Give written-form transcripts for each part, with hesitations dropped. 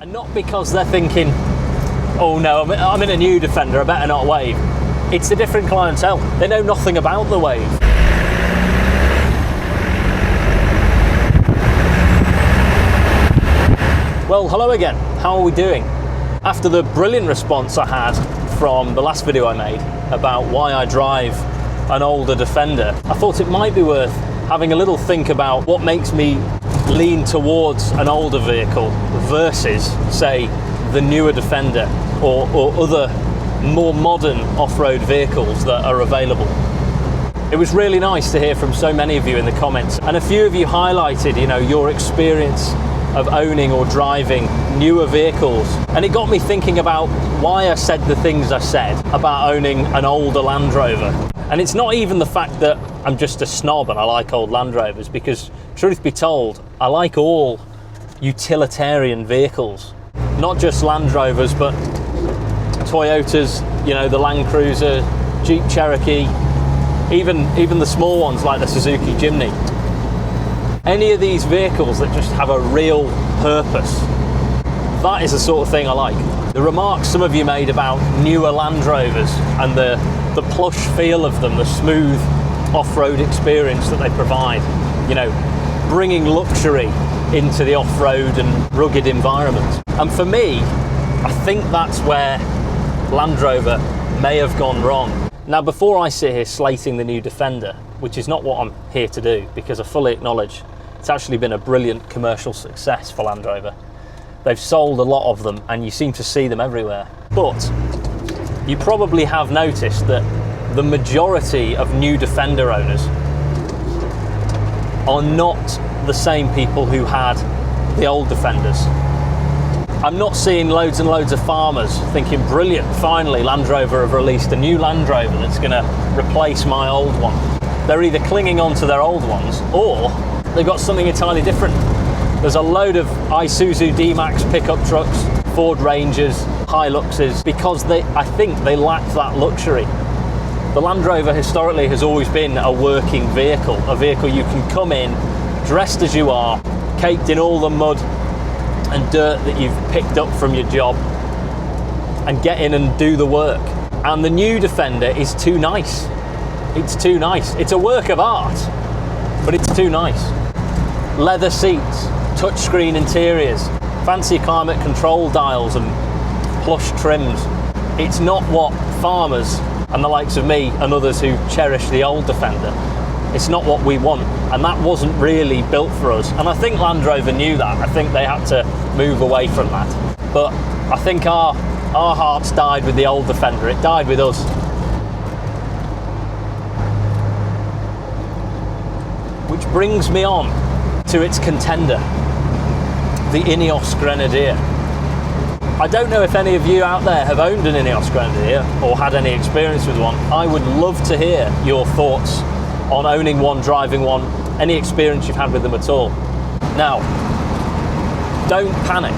And not because they're thinking, oh no, I'm in a new Defender, I better not wave. It's a different clientele. They know nothing about the wave. Well, hello again. How are we doing? After the brilliant response I had from the last video I made about why I drive an older Defender, I thought it might be worth having a little think about what makes me lean towards an older vehicle versus, say, the newer Defender or other more modern off-road vehicles that are available. It was really nice to hear from so many of you in the comments, and a few of you highlighted, your experience of owning or driving newer vehicles, and it got me thinking about why I said the things I said about owning an older Land Rover. And it's not even the fact that I'm just a snob and I like old Land Rovers, because truth be told, I like all utilitarian vehicles, not just Land Rovers, but Toyotas, the Land Cruiser, Jeep Cherokee, even the small ones like the Suzuki Jimny. Any of these vehicles that just have a real purpose, that is the sort of thing I like. The remarks some of you made about newer Land Rovers and the plush feel of them, the smooth off-road experience that they provide, bringing luxury into the off-road and rugged environment. And for me, I think that's where Land Rover may have gone wrong. Now, before I sit here slating the new Defender, which is not what I'm here to do, because I fully acknowledge it's actually been a brilliant commercial success for Land Rover. They've sold a lot of them and you seem to see them everywhere. But you probably have noticed that the majority of new Defender owners are not the same people who had the old Defenders. I'm not seeing loads and loads of farmers thinking, brilliant, finally Land Rover have released a new Land Rover that's going to replace my old one. They're either clinging on to their old ones or they've got something entirely different. There's a load of Isuzu D-Max pickup trucks, Ford Rangers, Hiluxes, because I think they lack that luxury. The Land Rover historically has always been a working vehicle, a vehicle you can come in, dressed as you are, caked in all the mud and dirt that you've picked up from your job, and get in and do the work. And the new Defender is too nice. It's too nice. It's a work of art, but it's too nice. Leather seats, touchscreen interiors, fancy climate control dials and plush trims. It's not what farmers and the likes of me and others who cherish the old Defender, it's not what we want, and that wasn't really built for us. And I think Land Rover knew that. I think they had to move away from that. But I think our hearts died with the old Defender. It died with us. Which brings me on to its contender, the Ineos Grenadier. I don't know if any of you out there have owned an Ineos Grenadier or had any experience with one. I would love to hear your thoughts on owning one, driving one, any experience you've had with them at all. Now, don't panic.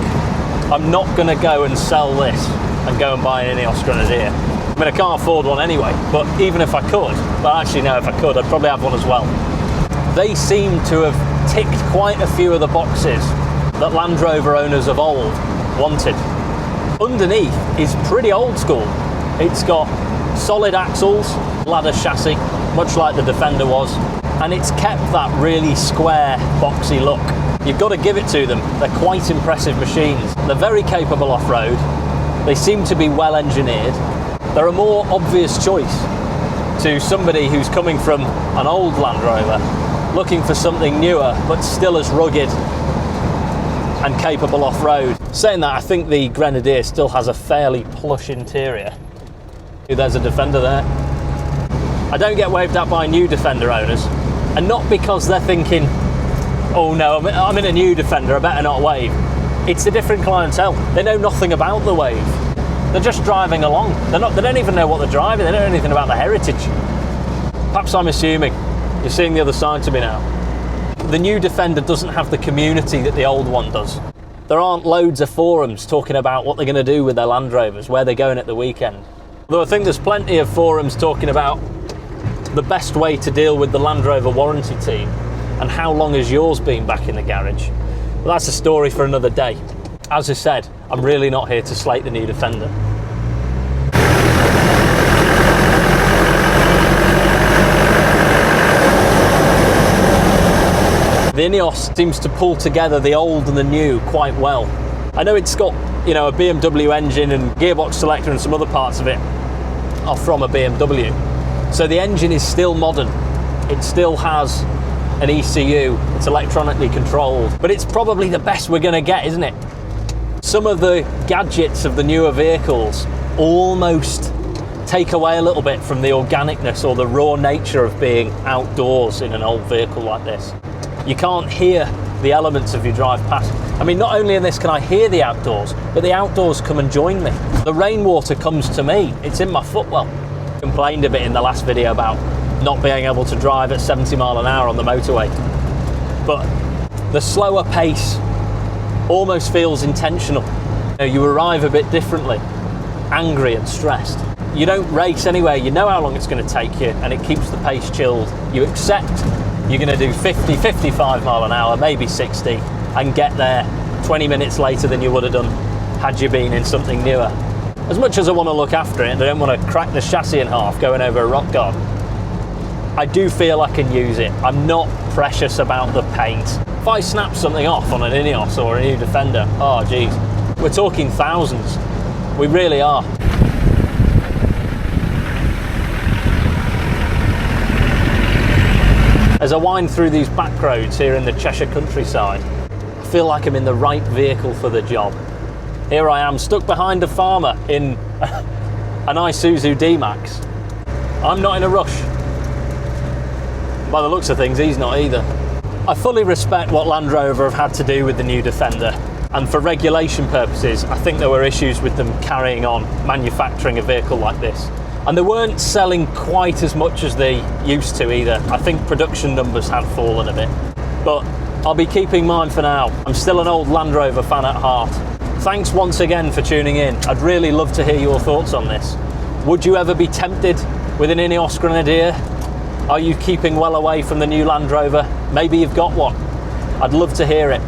I'm not going to go and sell this and go and buy an Ineos Grenadier. I mean, I can't afford one anyway, but even if I could, well, actually no, if I could, I'd probably have one as well. They seem to have ticked quite a few of the boxes that Land Rover owners of old wanted. Underneath is pretty old school. It's got solid axles, ladder chassis, much like the Defender was, and it's kept that really square, boxy look. You've got to give it to them. They're quite impressive machines. They're very capable off-road. They seem to be well engineered. They're a more obvious choice to somebody who's coming from an old Land Rover, looking for something newer, but still as rugged and capable off-road. Saying that, I think the Grenadier still has a fairly plush interior. There's a Defender there. I don't get waved at by new Defender owners, and not because they're thinking, oh no, I'm in a new Defender, I better not wave. It's a different clientele. They know nothing about the wave. They're just driving along. They don't even know what they're driving. They don't know anything about the heritage. Perhaps I'm assuming. You're seeing the other side to me now. The new Defender doesn't have the community that the old one does. There aren't loads of forums talking about what they're going to do with their Land Rovers, where they're going at the weekend. Although I think there's plenty of forums talking about the best way to deal with the Land Rover warranty team and how long has yours been back in the garage. Well, that's a story for another day. As I said, I'm really not here to slate the new Defender. The Ineos seems to pull together the old and the new quite well. I know it's got, you know, a BMW engine and gearbox selector and some other parts of it are from a BMW. So the engine is still modern. It still has an ECU, it's electronically controlled, but it's probably the best we're going to get, isn't it? Some of the gadgets of the newer vehicles almost take away a little bit from the organicness or the raw nature of being outdoors in an old vehicle like this. You can't hear the elements of your drive past. I mean, not only in this can I hear the outdoors, but the outdoors come and join me. The rainwater comes to me, it's in my footwell. Complained a bit in the last video about not being able to drive at 70 mile an hour on the motorway. But the slower pace almost feels intentional. You arrive a bit differently, angry and stressed. You don't race anywhere, you know how long it's going to take you, and it keeps the pace chilled. You accept you're going to do 50, 55 mile an hour, maybe 60, and get there 20 minutes later than you would have done had you been in something newer. As much as I want to look after it and I don't want to crack the chassis in half going over a rock garden, I do feel I can use it. I'm not precious about the paint. If I snap something off on an Ineos or a new Defender, oh geez, we're talking thousands. We really are. As I wind through these back roads here in the Cheshire countryside, I feel like I'm in the right vehicle for the job. Here I am, stuck behind a farmer in an Isuzu D-Max. I'm not in a rush. By the looks of things, he's not either. I fully respect what Land Rover have had to do with the new Defender, and for regulation purposes, I think there were issues with them carrying on manufacturing a vehicle like this. And they weren't selling quite as much as they used to either. I think production numbers had fallen a bit. But I'll be keeping mine for now. I'm still an old Land Rover fan at heart. Thanks once again for tuning in. I'd really love to hear your thoughts on this. Would you ever be tempted with an Ineos Grenadier? Are you keeping well away from the new Land Rover? Maybe you've got one. I'd love to hear it.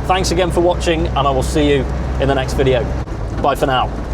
Thanks again for watching, and I will see you in the next video. Bye for now.